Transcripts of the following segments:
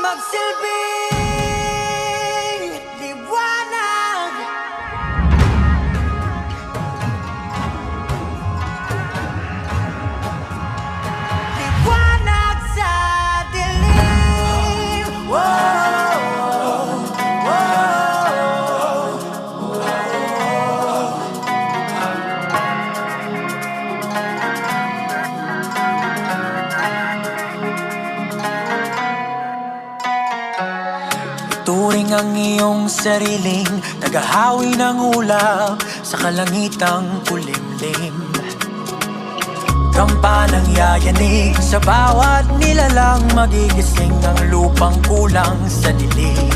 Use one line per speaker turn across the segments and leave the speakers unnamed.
magsilbing liwanag. Liwanag sa dilim. Turing ang iyong sariling tagahawi ng ulap sa kalangitang kulimlim. Kampanang yayanig sa bawat nilalang, magigising ang lupang kulang sa dilig.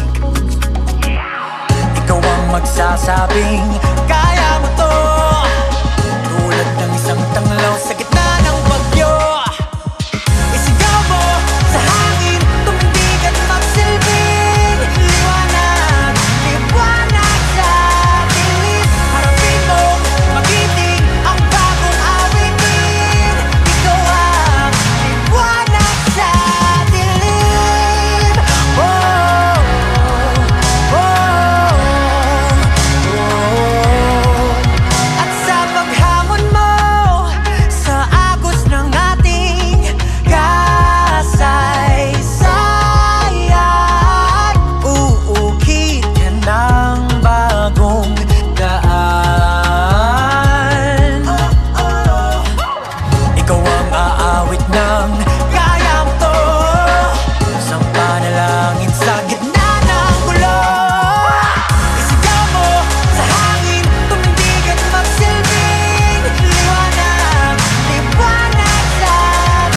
Ikaw ang magsasabing